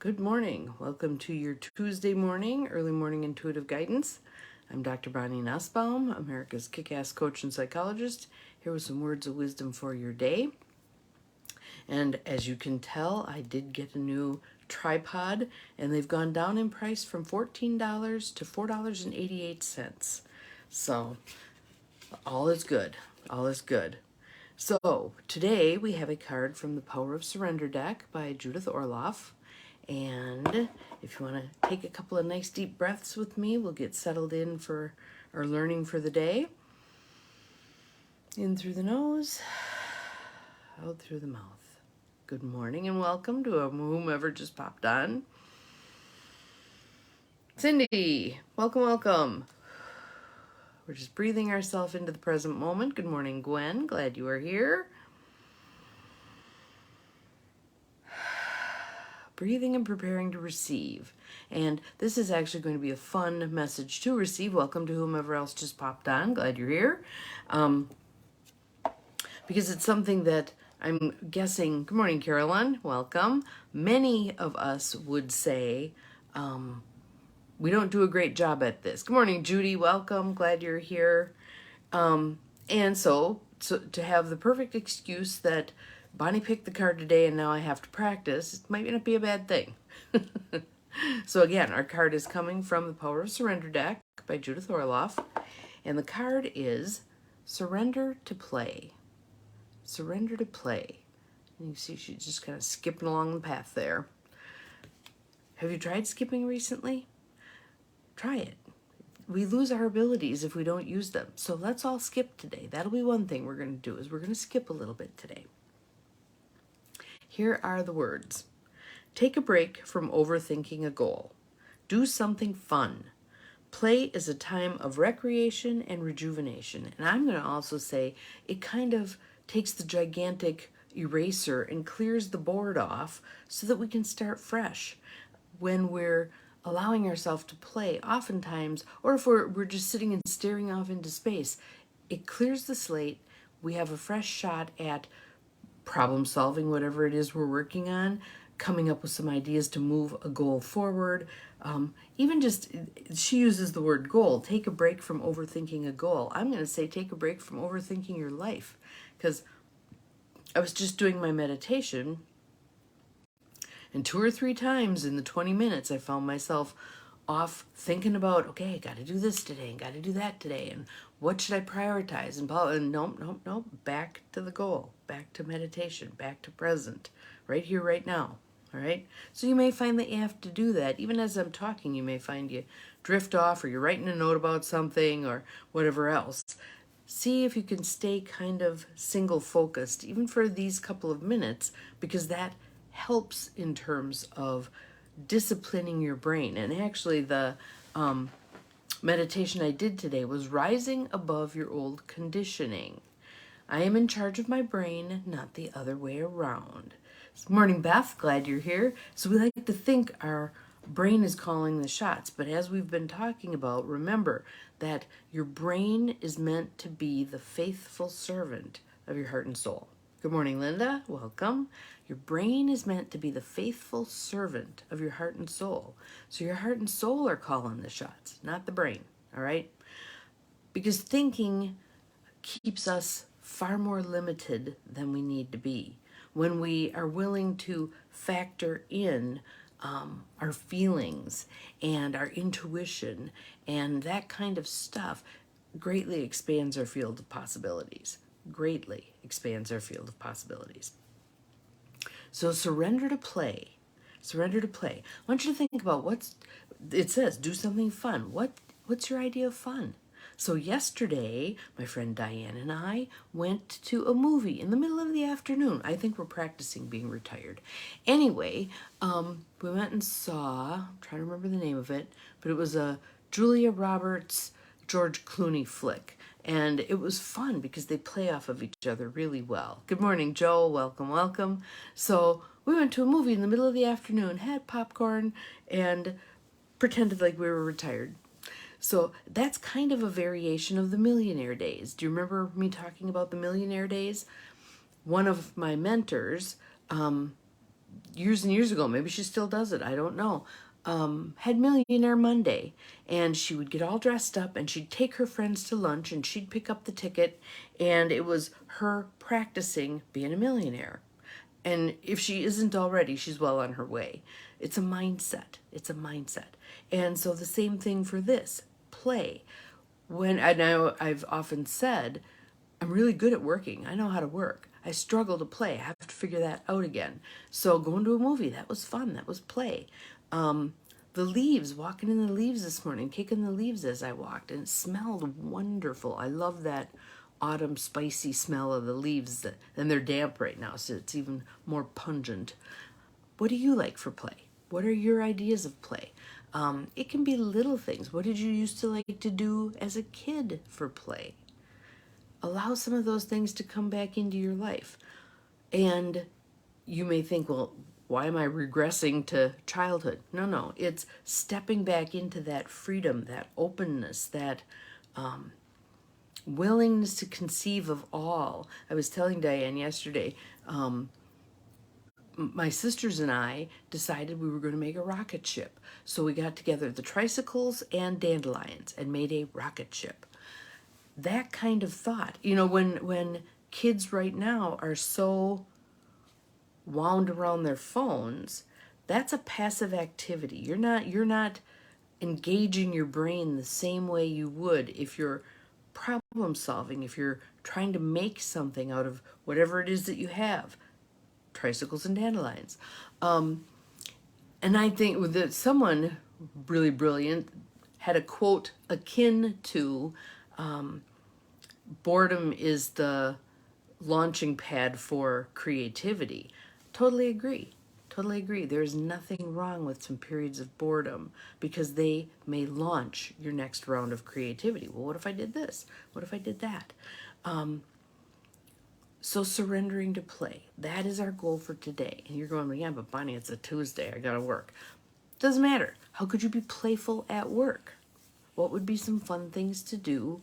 Good morning. Welcome to your Tuesday morning, early morning intuitive guidance. I'm Dr. Bonnie Nussbaum, America's kick-ass coach and psychologist, here with some words of wisdom for your day. And as you can tell, I did get a new tripod, and they've gone down in price from $14 to $4.88. So all is good. All is good. So today we have a card from the Power of Surrender deck by Judith Orloff. And if you want to take a couple of nice deep breaths with me, we'll get settled in for our learning for the day. In through the nose, out through the mouth. Good morning and welcome to whomever just popped on. Cindy, welcome. We're just breathing ourselves into the present moment. Good morning, Gwen. Glad you are here. Breathing and preparing to receive. And this is actually going to be a fun message to receive. Welcome to whomever else just popped on. Glad you're here. Because it's something that I'm guessing, good morning, Carolyn. Welcome. Many of us would say, we don't do a great job at this. Good morning, Judy. Welcome. Glad you're here. And so to have the perfect excuse that Bonnie picked the card today and now I have to practice, it might not be a bad thing. So again, our card is coming from the Power of Surrender deck by Judith Orloff. And the card is Surrender to Play. Surrender to Play. And you see she's just kind of skipping along the path there. Have you tried skipping recently? Try it. We lose our abilities if we don't use them. So let's all skip today. That'll be one thing we're going to do, is we're going to skip a little bit today. Here are the words. Take a break from overthinking a goal. Do something fun. Play is a time of recreation and rejuvenation. And I'm going to also say it kind of takes the gigantic eraser and clears the board off so that we can start fresh. When we're allowing ourselves to play, oftentimes, or if we're just sitting and staring off into space, it clears the slate. We have a fresh shot at problem solving, whatever it is we're working on, coming up with some ideas to move a goal forward. Even just, she uses the word goal, take a break from overthinking a goal. I'm going to say take a break from overthinking your life, because I was just doing my meditation, and 2 or 3 times in the 20 minutes I found myself off thinking about, okay, I got to do this today and got to do that today, and what should I prioritize? And nope, back to the goal, back to meditation, back to present, right here, right now. All right. So you may find that you have to do that. Even as I'm talking, you may find you drift off, or you're writing a note about something or whatever else. See if you can stay kind of single focused, even for these couple of minutes, because that helps in terms of disciplining your brain. And actually the meditation I did today was rising above your old conditioning. I am in charge of my brain, not the other way around. Good morning, Beth. Glad you're here. So we like to think our brain is calling the shots, but as we've been talking about, remember that your brain is meant to be the faithful servant of your heart and soul. Good morning, Linda. Welcome. Your brain is meant to be the faithful servant of your heart and soul. So your heart and soul are calling the shots, not the brain, all right? Because thinking keeps us far more limited than we need to be. When we are willing to factor in our feelings and our intuition and that kind of stuff, greatly expands our field of possibilities. Greatly expands our field of possibilities. So surrender to play. Surrender to play. I want you to think about it says, do something fun. What's your idea of fun? So yesterday, my friend Diane and I went to a movie in the middle of the afternoon. I think we're practicing being retired. Anyway, we went and saw, I'm trying to remember the name of it, but it was a Julia Roberts, George Clooney flick. And it was fun because they play off of each other really well. Good morning, Joe. Welcome. So we went to a movie in the middle of the afternoon, had popcorn, and pretended like we were retired. So that's kind of a variation of the Millionaire Days. Do you remember me talking about the Millionaire Days? One of my mentors years and years ago, maybe she still does it, I don't know, had Millionaire Monday. And she would get all dressed up and she'd take her friends to lunch and she'd pick up the ticket. And it was her practicing being a millionaire. And if she isn't already, she's well on her way. It's a mindset. It's a mindset. And so the same thing for this play. When I know I've often said, I'm really good at working. I know how to work. I struggle to play. I have to figure that out again. So going to a movie, that was fun. That was play. The leaves, walking in the leaves this morning, kicking the leaves as I walked, and it smelled wonderful. I love that autumn spicy smell of the leaves, and they're damp right now, so it's even more pungent. What do you like for play? What are your ideas of play? It can be little things. What did you used to like to do as a kid for play? Allow some of those things to come back into your life. And you may think, well, why am I regressing to childhood? No, it's stepping back into that freedom, that openness, that willingness to conceive of all. I was telling Diane yesterday, my sisters and I decided we were going to make a rocket ship. So we got together the tricycles and dandelions and made a rocket ship. That kind of thought, when kids right now are so wound around their phones, that's a passive activity. You're not engaging your brain the same way you would if you're problem solving, if you're trying to make something out of whatever it is that you have, tricycles and dandelions. And I think that someone really brilliant had a quote akin to boredom is the launching pad for creativity. Totally agree. Totally agree. There's nothing wrong with some periods of boredom because they may launch your next round of creativity. Well, what if I did this? What if I did that? So surrendering to play. That is our goal for today. And you're going, well, yeah, but Bonnie, it's a Tuesday. I got to work. Doesn't matter. How could you be playful at work? What would be some fun things to do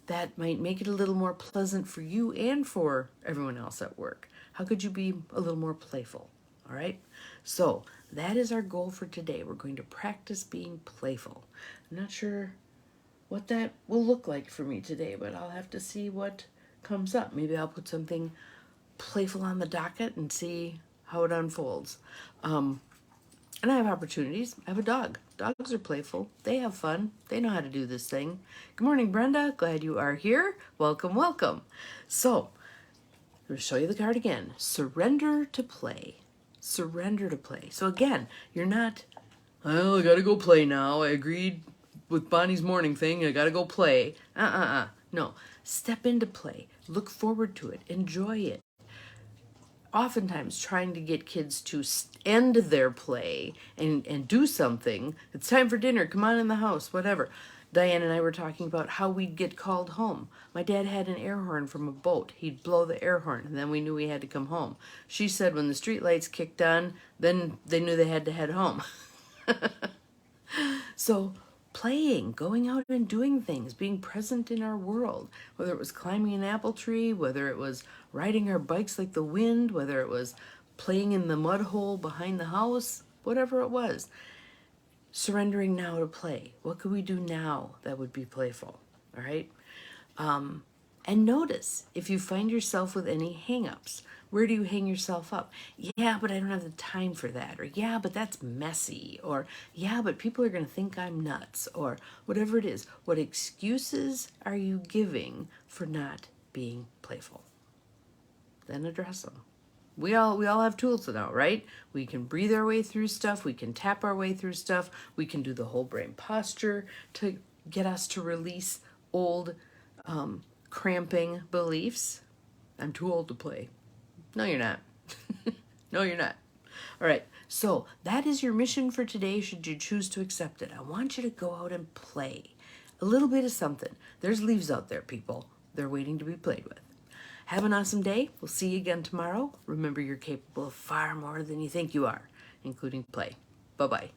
that might make it a little more pleasant for you and for everyone else at work? How could you be a little more playful? All right. So that is our goal for today. We're going to practice being playful. I'm not sure what that will look like for me today, but I'll have to see what comes up. Maybe I'll put something playful on the docket and see how it unfolds. And I have opportunities. I have a dog. Dogs are playful. They have fun. They know how to do this thing. Good morning, Brenda. Glad you are here. Welcome, welcome. So, I'm going to show you the card again. Surrender to play. Surrender to play. So again, you're not, well, I got to go play now. I agreed with Bonnie's morning thing. I got to go play. No. Step into play. Look forward to it. Enjoy it. Oftentimes trying to get kids to end their play and do something. It's time for dinner. Come on in the house, whatever. Diane and I were talking about how we'd get called home. My dad had an air horn from a boat. He'd blow the air horn, and then we knew we had to come home. She said when the street lights kicked on, then they knew they had to head home. So playing, going out and doing things, being present in our world, whether it was climbing an apple tree, whether it was riding our bikes like the wind, whether it was playing in the mud hole behind the house, whatever it was. Surrendering now to play. What could we do now that would be playful? All right. And notice if you find yourself with any hang-ups. Where do you hang yourself up? Yeah, but I don't have the time for that. Or yeah, but that's messy. Or yeah, but people are going to think I'm nuts. Or whatever it is. What excuses are you giving for not being playful? Then address them. We all have tools now, right? We can breathe our way through stuff. We can tap our way through stuff. We can do the whole brain posture to get us to release old cramping beliefs. I'm too old to play. No, you're not. No, you're not. All right. So that is your mission for today, should you choose to accept it. I want you to go out and play. A little bit of something. There's leaves out there, people. They're waiting to be played with. Have an awesome day. We'll see you again tomorrow. Remember, you're capable of far more than you think you are, including play. Bye-bye.